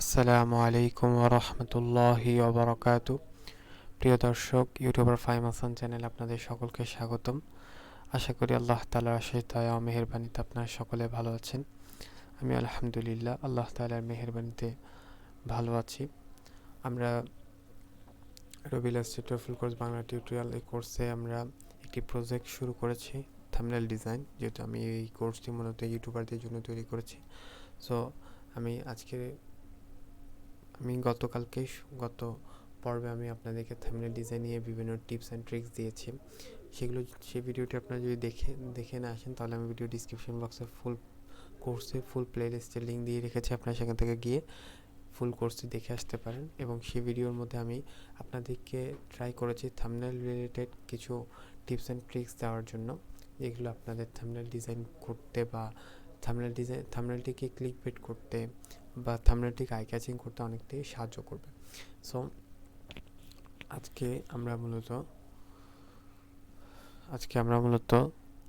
আসসালামু আলাইকুম ওয়া রাহমাতুল্লাহি ওয়া বারাকাতু। প্রিয় দর্শক, ইউটিউবার ফাহিম হাসান চ্যানেলে আপনাদের সকলকে স্বাগতম। আশা করি আল্লাহ তাআলার অশেষ দয়া ও মেহেরবানিতে আপনারা সকলে ভালো আছেন। আমি আলহামদুলিল্লাহ আল্লাহ তাআলার মেহেরবানিতে ভালো আছি। আমরা রবি Illustrator full course Bangla tutorial এই কোর্সে আমরা একটি প্রজেক্ট শুরু করেছি, থাম্বনেল ডিজাইন, যেহেতু আমি এই কোর্সটি মূলত ইউটিউবারদের জন্য তৈরি করেছি। সো গত পর্বে আমি আপনাদেরকে থাম্বনেল ডিজাইন নিয়ে বিভিন্ন টিপস অ্যান্ড ট্রিক্স দিয়েছি। সেই ভিডিওটি আপনারা যদি দেখে না আসেন, তাহলে আমি ভিডিও ডিসক্রিপশন বক্সে ফুল প্লেলিস্টের লিঙ্ক দিয়ে রেখেছি। আপনারা সেখান থেকে গিয়ে ফুল কোর্সটি দেখে আসতে পারেন। এবং সেই ভিডিওর মধ্যে আমি আপনাদেরকে ট্রাই করেছি থাম্বনেল রিলেটেড কিছু টিপস অ্যান্ড ট্রিক্স দেওয়ার জন্য, যেগুলো আপনাদের থাম্বনেল ডিজাইন করতে বা থাম্বনেলটিকে ক্লিকবেট করতে বা থাম্বনেলটিকে আই ক্যাচিং করতে অনেকটাই সাহায্য করবে। সো আজকে আমরা মূলত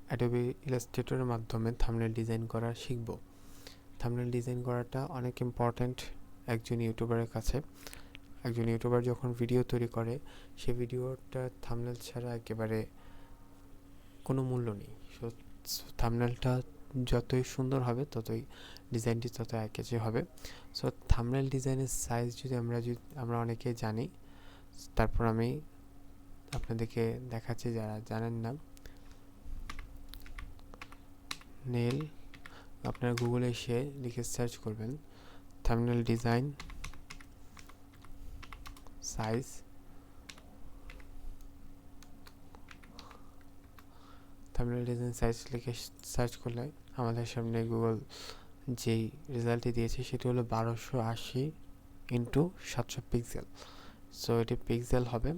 অ্যাডোবি ইলাস্ট্রেটরের মাধ্যমে থাম্বনেল ডিজাইন করা শিখব। থাম্বনেল ডিজাইন করাটা অনেক ইম্পর্ট্যান্ট একজন ইউটিউবারের কাছে। একজন ইউটিউবার যখন ভিডিও তৈরি করে, সে ভিডিওটা থাম্বনেল ছাড়া একেবারে কোনো মূল্য নেই। সো থাম্বনেলটা যতই সুন্দর হবে, ততই ডিজাইনটি তত একই হবে। সো থাম্বনেল ডিজাইনের সাইজ যদি আমরা অনেকে জানি, তারপর আমি আপনাদেরকে দেখাচ্ছি যারা জানেন না। নেল, আপনারা গুগলে এসে লিখে সার্চ করবেন thumbnail design size. Thumbnail design size লিখে সার্চ করলে আমাদের সামনে গুগল যেই রেজাল্টটি দিয়েছে সেটি হলো 1280 ইন্টু 700 পিক্সেল। সো এটি পিক্সেল হবে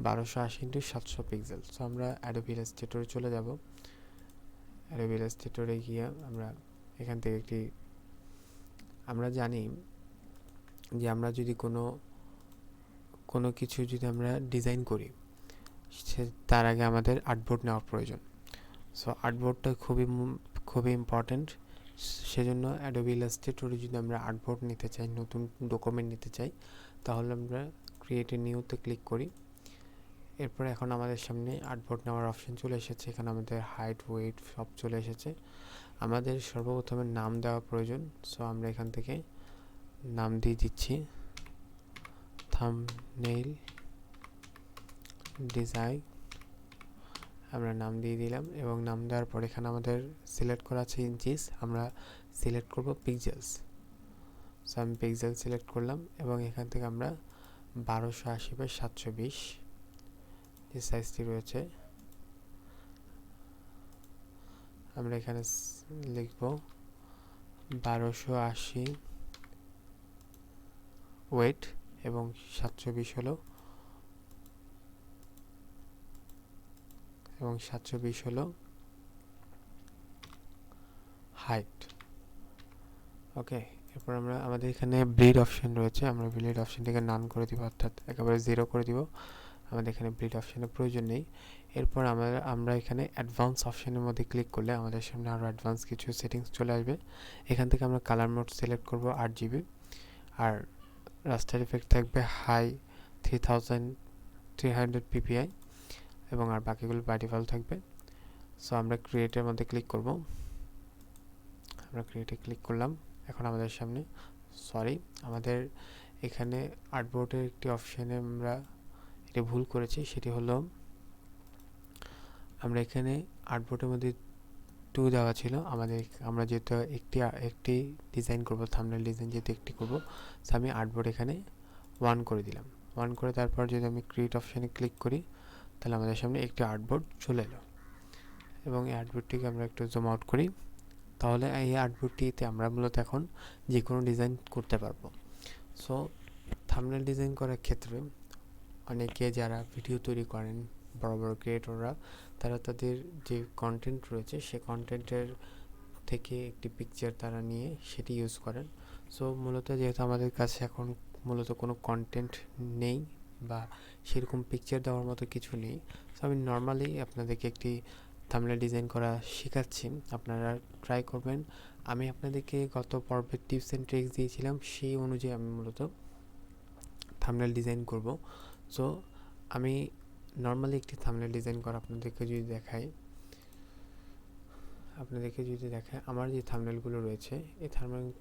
1280 ইন্টু 700 পিক্সেল। সো আমরা অ্যাডোবি ইলাস্ট্রেটরে চলে যাব। অ্যাডোবি ইলাস্ট্রেটরে গিয়ে আমরা এখান থেকে আমরা জানি যে আমরা যদি কোনো কিছু যদি আমরা ডিজাইন করি, তার আগে আমাদের আর্টবোর্ড নেওয়া প্রয়োজন। সো আর্টবোর্ডটা খুবই ইম্পর্ট্যান্ট। সেজন্য অ্যাডোবি ইলাস্ট্রেটরে যদি আমরা আর্টবোর্ড নিতে চাই, নতুন ডকুমেন্ট নিতে চাই, তাহলে আমরা ক্রিয়েট এ নিউতে ক্লিক করি। এরপর এখন আমাদের সামনে আর্টবোর্ড নেওয়ার অপশন চলে এসেছে। এখানে আমাদের হাইট, ওয়েট সব চলে এসেছে। আমাদের সর্বপ্রথমে নাম দেওয়া প্রয়োজন। সো আমরা এখান থেকে নাম দিয়ে দিচ্ছি থাম্বনেইল ডিজাইন। আমরা নাম দিয়ে দিলাম এবং নাম দেওয়ার পর এখানে আমাদের সিলেক্ট করা আছে ইঞ্চিস, আমরা সিলেক্ট করব পিক্সেলস। সো আমি পিক্সেল সিলেক্ট করলাম এবং এখান থেকে আমরা 1280 বাই 720 যে সাইজটি রয়েছে আমরা এখানে লিখব 1280 ওয়েট এবং 720 হলো হাইট। ওকে, এরপর আমাদের এখানে ব্লিড অপশন রয়েছে। আমরা ব্লিড অপশনটিকে নান করে দিব, অর্থাৎ একেবারে 0 করে দিব। আমাদের এখানে ব্লিড অপশনের প্রয়োজন নেই। এরপর আমরা এখানে অ্যাডভান্স অপশনের মধ্যে ক্লিক করলে আমাদের সামনে আরও অ্যাডভান্স কিছু সেটিংস চলে আসবে। এখান থেকে আমরা কালার মোড সিলেক্ট করব 8GB, আর রাস্টার ইফেক্ট থাকবে হাই 3300 ppi এবং আর বাকিগুলো বাই ডিফল্ট থাকবে। সো আমরা ক্রিয়েটের মধ্যে ক্লিক করব। আমরা ক্রিয়েটে ক্লিক করলাম। এখন আমাদের সামনে আমাদের এখানে আর্টবোর্ডের একটি অপশানে আমরা এটি ভুল করেছি। সেটি হলো আমরা এখানে আর্টবোর্ডের মধ্যে 2 দেওয়া ছিল। আমরা যেহেতু একটি ডিজাইন করব, থাম্বনেল ডিজাইন যেহেতু একটি করব, সো আমি আর্টবোর্ড এখানে 1 করে দিলাম। 1 করে তারপর যদি আমি ক্রিয়েট অপশানে ক্লিক করি, তাহলে আমাদের সামনে একটি আর্টবোর্ড চলে এলো। এবং এই আর্টবোর্ডটিকে আমরা একটু জুম আউট করি, তাহলে এই আর্টবোর্ডটিতে আমরা মূলত এখন যে কোনো ডিজাইন করতে পারবো। সো থাম্বনেল ডিজাইন করার ক্ষেত্রে অনেকে যারা ভিডিও তৈরি করেন, বড় বড় ক্রিয়েটররা, তারা তাদের যে কন্টেন্ট রয়েছে সে কন্টেন্টের থেকে একটি পিকচার তারা নিয়ে সেটি ইউজ করেন। সো মূলত যেহেতু আমাদের কাছে এখন মূলত কোনো কন্টেন্ট নেই বা সেরকম পিকচার দেওয়ার মতো কিছু নেই, সো আমি নর্মালি আপনাদেরকে একটি থাম্বনেল ডিজাইন করা শেখাচ্ছি। আপনারা ট্রাই করবেন আমি আপনাদেরকে গত পর্বের টিপস অ্যান্ড ট্রিক্স দিয়েছিলাম, সেই অনুযায়ী আমি মূলত থাম্বনেল ডিজাইন করব। সো আমি নর্মালি একটি থাম্বনেল ডিজাইন করা আপনাদেরকে যদি দেখাই, আমার যে থাম্বনেলগুলো রয়েছে, এই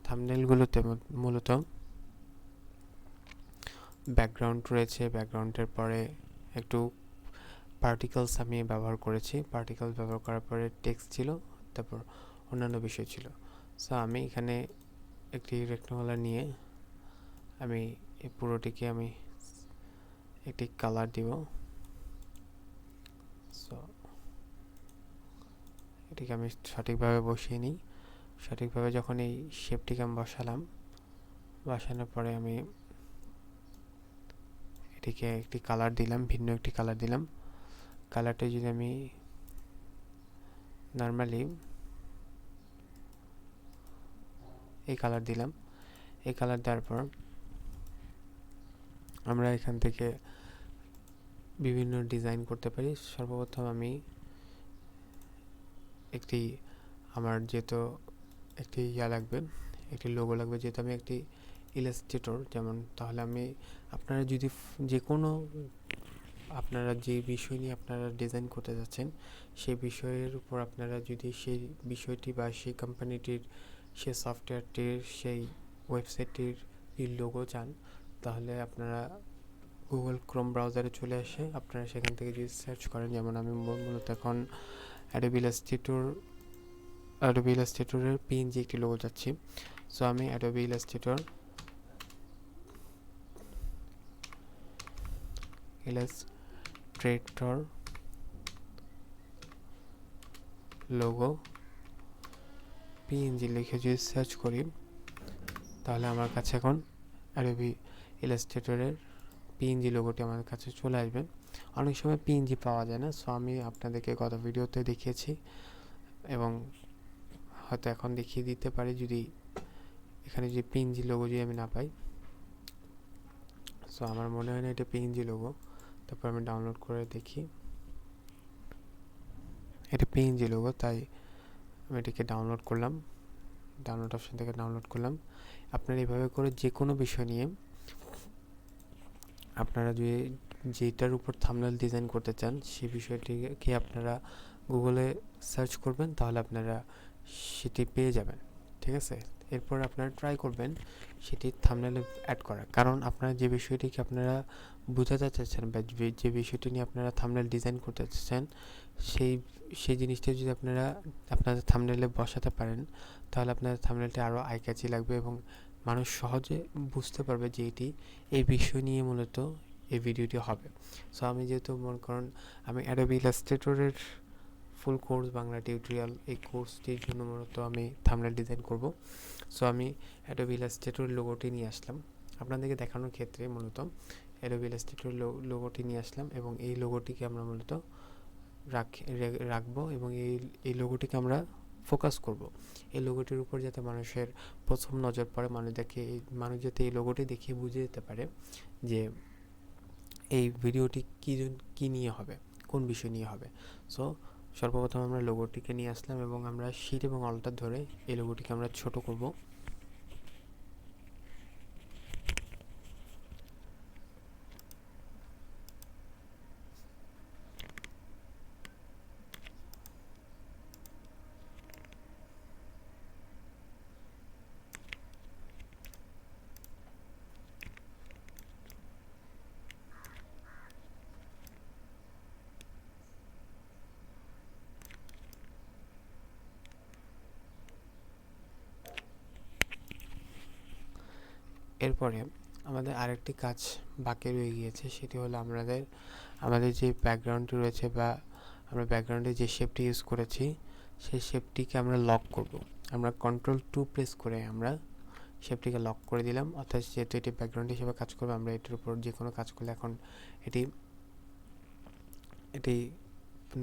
থাম্বনেলগুলোতে মূলত ব্যাকগ্রাউন্ড রয়েছে। ব্যাকগ্রাউন্ডের পরে একটু পার্টিকলস আমি ব্যবহার করেছি। পার্টিকলস ব্যবহার করার পরে টেক্সট ছিল, তারপর অন্যান্য বিষয় ছিল। সো আমি এখানে একটি রেক্টাঙ্গুলার নিয়ে আমি এই পুরোটিকে আমি একটি কালার দিব। সো এটিকে আমি সঠিকভাবে বসিয়ে নিই। সঠিকভাবে যখন এই শেপটিকে আমি বসানোর পরে আমি এটিকে একটি কালার দিলাম, ভিন্ন একটি কালার দিলাম। কালারটা যদি আমি নর্মালি এই কালার দিলাম, এই কালার দেওয়ার পর আমরা এখান থেকে বিভিন্ন ডিজাইন করতে পারি। সর্বপ্রথম আমি আমার যেহেতু একটি লাগবে, একটি লোগো লাগবে, যেহেতু আমি একটি ইলাস্ট্রেটর, যেমন তাহলে আমি আপনারা যদি যে কোনো আপনারা যে বিষয় নিয়ে আপনারা ডিজাইন করতে যাচ্ছেন, সেই বিষয়ের উপর আপনারা যদি সেই বিষয়টি বা সেই কোম্পানিটির, সেই সফটওয়্যারটির, সেই ওয়েবসাইটটির লোগো চান, তাহলে আপনারা গুগল ক্রোম ব্রাউজারে চলে আসে আপনারা সেখান থেকে যদি সার্চ করেন, যেমন আমি মূলত এখন অ্যাডোবি ইলাস্ট্রেটরের পিএনজি একটি লোগো চাচ্ছি। সো আমি অ্যাডোবি ইলাস্ট্রেটর লোগো পিএনজি লিখে যদি সার্চ করি, তাহলে আমার কাছে এখন অ্যাডোবি ইলাস্ট্রেটরের পিএনজি লোগোটি আমার কাছে চলে আসবে। অনেক সময় পিএনজি পাওয়া যায় না, সো আমি আপনাদেরকে গত ভিডিওতে দেখিয়েছি এবং হয়তো এখন দেখিয়ে দিতে পারি যদি এখানে যে পিএনজি লোগো যদি আমি না পাই। সো আমার মনে হয় না এটা পিএনজি লোগো। তারপর আমি ডাউনলোড করে দেখি, এটা পিএনজি লোগো, তাই আমি এটিকে ডাউনলোড করলাম। ডাউনলোড অপশন থেকে ডাউনলোড করলাম। আপনারা এইভাবে করে যে কোনো বিষয় নিয়ে আপনারা যদি যেটার উপর থাম্বনেল ডিজাইন করতে চান, সেই বিষয়টিকে আপনারা গুগলে সার্চ করবেন, তাহলে আপনারা সেটি পেয়ে যাবেন। ঠিক আছে, এরপর আপনারা ট্রাই করবেন সেটি থাম্বনেলে অ্যাড করার। কারণ আপনারা যে বিষয়টিকে আপনারা বোঝাতে চাচ্ছেন বা যে বিষয়টি নিয়ে আপনারা থাম্বনেল ডিজাইন করতে চাচ্ছেন, সেই জিনিসটা যদি আপনারা আপনাদের থাম্বনেলে বসাতে পারেন, তাহলে আপনাদের থাম্বনেলটি আরও আই ক্যাচি লাগবে এবং মানুষ সহজে বুঝতে পারবে যে এই বিষয় নিয়ে মূলত এই ভিডিওটি হবে। সো আমি যেহেতু মনে করেন আমি অ্যাডোবি ইলাস্ট্রেটরের ফুল কোর্স বাংলা টিউটোরিয়াল, এই কোর্সটির জন্য মূলত আমি থাম্বনেল ডিজাইন করব। সো আমি অ্যাডোবি ইলাস্ট্রেটর লোগোটি নিয়ে আসলাম আপনাদেরকে দেখানোর ক্ষেত্রে। মূলত অ্যাডোবি ইলাস্ট্রেটর লোগোটি নিয়ে আসলাম এবং এই লোগোটিকে আমরা মূলত রাখবো এবং এই লোগোটিকে আমরা ফোকাস করব। এই লোগোটির উপর যাতে মানুষের প্রথম নজর পড়ে, মানুষ যাতে এই লোগোটি দেখে বুঝে যেতে পারে যে এই ভিডিওটি কী নিয়ে হবে, কোন বিষয় নিয়ে হবে। সো সর্বপ্রথম আমরা লোগোটিকে নিয়ে আসলাম এবং আমরা শিট এবং অল্টার ধরে এই লোগোটিকে আমরা ছোট করব। এরপরে আমাদের আরেকটি কাজ বাকি রয়ে গিয়েছে, সেটি হলো আমাদের যে ব্যাকগ্রাউন্ডটি রয়েছে বা আমরা ব্যাকগ্রাউন্ডে যে শেপটি ইউজ করেছি, সেই শেপটিকে আমরা লক করব। আমরা Ctrl+2 প্রেস করে আমরা শেপটিকে লক করে দিলাম। অর্থাৎ যেহেতু এটি ব্যাকগ্রাউন্ড হিসেবে কাজ করবে, আমরা এটির উপর যে কোনো কাজ করলে এখন এটি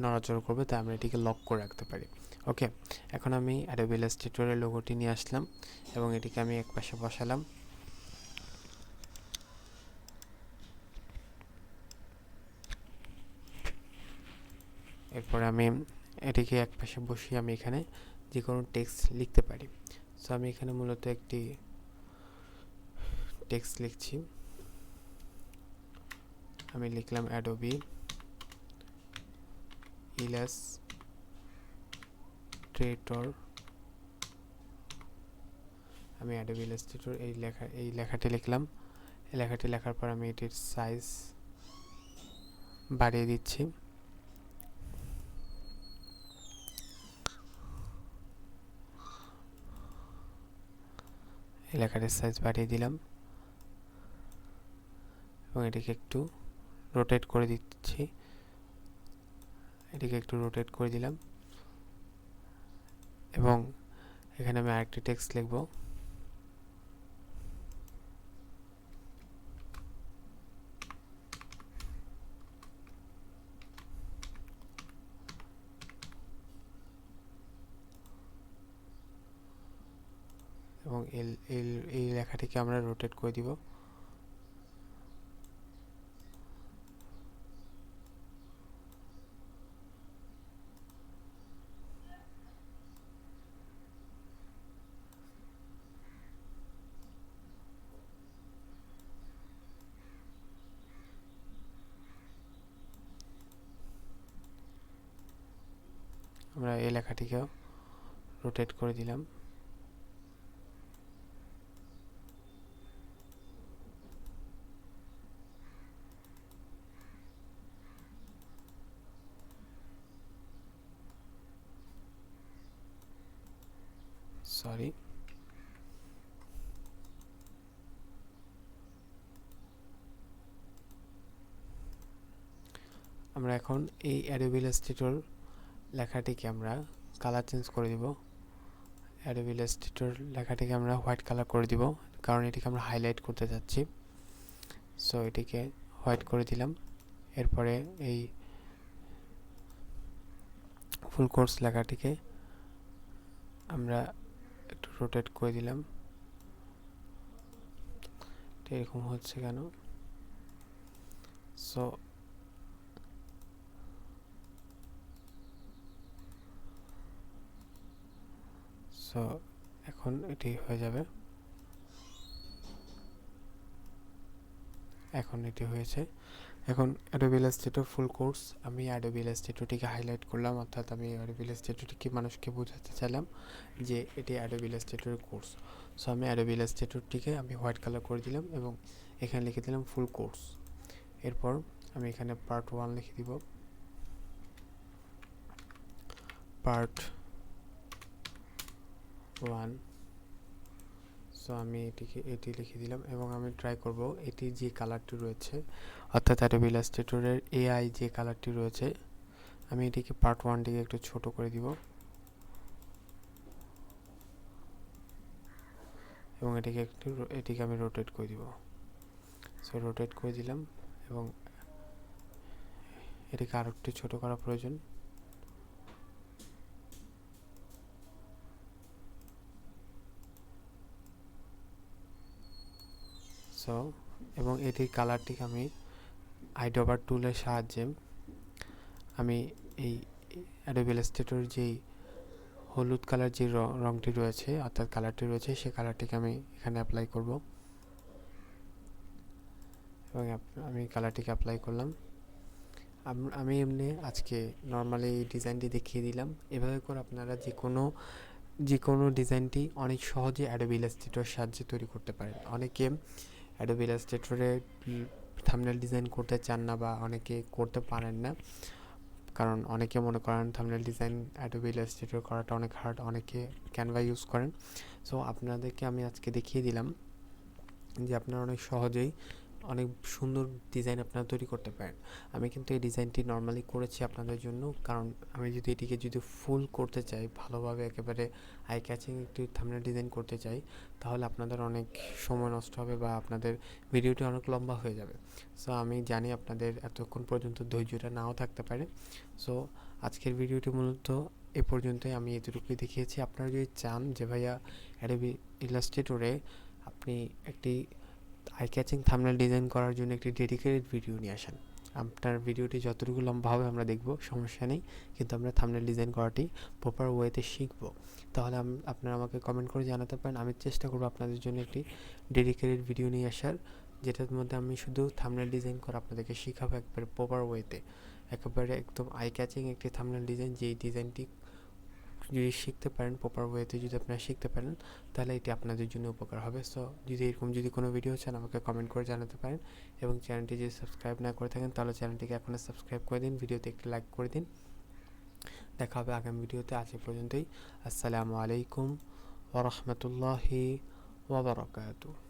নড়াচড়া করবে, তাই আমরা এটিকে লক করে রাখতে পারি। ওকে, এখন আমি অ্যাডোবি ইলাস্ট্রেটরের লোগোটি নিয়ে আসলাম এবং এটিকে আমি একপাশে বসালাম। এরপরে আমি এটিকে একপাশে বসিয়ে আমি এখানে যে কোনো টেক্সট লিখতে পারি। সো আমি এখানে মূলত একটি টেক্সট লিখছি। আমি লিখলাম অ্যাডোবি ইলাস্ট্রেটর। আমি অ্যাডোবি ইলাস্ট্রেটর এই লেখাটি লিখলাম। এই লেখাটি লেখার পর আমি এটির সাইজ বাড়িয়ে দিচ্ছি। এই লেখাটির সাইজ বাড়িয়ে দিলাম এবং এটিকে একটু রোটেট করে দিচ্ছি। এটিকে একটু রোটেট করে দিলাম এবং এখানে আমি আরেকটি টেক্সট লিখব। এবং এই লেখাটিকে আমরা রোটেট করে দিব। আমরা এই লেখাটিকেও রোটেট করে দিলাম। সরি, আমরা এখন এই অ্যাডোবি ইলাস্ট্রেটর লেখাটিকে আমরা কালার চেঞ্জ করে দিব। অ্যাডোবি ইলাস্ট্রেটর লেখাটিকে আমরা হোয়াইট কালার করে দিব, কারণ এটিকে আমরা হাইলাইট করতে যাচ্ছি। সো এটিকে হোয়াইট করে দিলাম। এরপরে এই ফুল কোর্স লেখাটিকে আমরা একটু রোটেট করে দিলাম। এরকম হচ্ছে কেন? সো এখন এটি হয়ে যাবে। এখন এটি হয়েছে। এখন অ্যাডোবি ইলাস্ট্রেটর ফুল কোর্স, আমি অ্যাডোবি ইলাস্ট্রেটরটিকে হাইলাইট করলাম, অর্থাৎ আমি অ্যাডোবি ইলাস্ট্রেটরটিকে মানুষকে বোঝাতে চাইলাম যে এটি অ্যাডোবি ইলাস্ট্রেটরের কোর্স। সো আমি অ্যাডোবি ইলাস্ট্রেটরটিকে আমি হোয়াইট কালার করে দিলাম এবং এখানে লিখে দিলাম ফুল কোর্স। এরপর আমি এখানে পার্ট 1 লিখে দিব, পার্ট 1। সো আমি এটি লিখে দিলাম এবং আমি ট্রাই করব এটি যে কালারটি রয়েছে, অর্থাৎ অ্যাডোবি ইলাস্ট্রেটরের এআই যে কালারটি রয়েছে, আমি এটিকে পার্ট 1টিকে একটু ছোট করে দিব এবং এটিকে আমি রোটেট করে দিব। সো রোটেট করে দিলাম এবং এটিকে আরো একটু ছোট করা প্রয়োজন। সো এবং এটির কালারটিকে আমি আইডবার টুলের সাহায্যে আমি এই অ্যাডোবি ইলাস্ট্রেটর যেই হলুদ কালার যে রংটি রয়েছে, অর্থাৎ কালারটি রয়েছে, সেই কালারটিকে আমি এখানে অ্যাপ্লাই করব এবং আমি কালারটিকে অ্যাপ্লাই করলাম। আমি এমনি আজকে নর্মালি এই ডিজাইনটি দেখিয়ে দিলাম। এভাবে করে আপনারা যে কোনো ডিজাইনটি অনেক সহজে অ্যাডোবি ইলাস্ট্রেটরের সাহায্যে তৈরি করতে পারেন। অনেকে অ্যাডোবি ইলাস্ট্রেটরে থাম্বনেল ডিজাইন করতে চান না বা অনেকে করতে পারেন না, কারণ অনেকে মনে করেন থাম্বনেল ডিজাইন অ্যাডোবি ইলাস্ট্রেটর করাটা অনেক হার্ড, অনেকে ক্যানভা ইউজ করেন। সো আপনাদেরকে আমি আজকে দেখিয়ে দিলাম যে আপনারা অনেক সহজেই অনেক সুন্দর ডিজাইন আপনারা তৈরি করতে পারেন। আমি কিন্তু এই ডিজাইনটি নর্মালি করেছি আপনাদের জন্য, কারণ আমি যদি এটিকে ফুল করতে চাই, ভালোভাবে একেবারে আই ক্যাচিং একটি থাম্বনেল ডিজাইন করতে চাই, তাহলে আপনাদের অনেক সময় নষ্ট হবে বা আপনাদের ভিডিওটি অনেক লম্বা হয়ে যাবে। সো আমি জানি আপনাদের এতক্ষণ পর্যন্ত ধৈর্যটা নাও থাকতে পারে। সো আজকের ভিডিওটি মূলত এ পর্যন্তই, আমি এতটুকুই দেখিয়েছি। আপনারা যদি চান যে ভাইয়া অ্যাডোবি ইলাস্ট্রেটরে আপনি একটি আই ক্যাচিং থাম্বনেল ডিজাইন করার জন্য একটি ডেডিকেটেড ভিডিও নিয়ে আসেন, আপনার ভিডিওটি যতটুকু লম্বা হবে আমরা দেখব, সমস্যা নেই, কিন্তু আমরা থাম্বনেল ডিজাইন করাটি প্রপার ওয়েতে শিখব। তাহলে আপনারা আমাকে কমেন্ট করে জানাতে পারেন, আমি চেষ্টা করব আপনাদের জন্য একটি ডেডিকেটেড ভিডিও নিয়ে আসার, যেটার মধ্যে আমি শুধু থাম্বনেল ডিজাইন করা আপনাদেরকে শেখাবো একবারে প্রপার ওয়েতে, একেবারে একদম আই ক্যাচিং একটি থাম্বনেল ডিজাইন। যেই ডিজাইনটি যদি শিখতে পারেন প্রপার ওয়েতে, যদি আপনারা শিখতে পারেন, তাহলে এটি আপনাদের জন্য উপকার হবে। সো যদি কোনো ভিডিও চান আমাকে কমেন্ট করে জানাতে পারেন, এবং চ্যানেলটি যদি সাবস্ক্রাইব না করে থাকেন তাহলে চ্যানেলটিকে এখনও সাবস্ক্রাইব করে দিন, ভিডিওতে একটি লাইক করে দিন। দেখা হবে আগামী ভিডিওতে, আজ এ পর্যন্তই। আসসালামু আলাইকুম ওয়া রাহমাতুল্লাহি ওয়া বারাকাতুহু।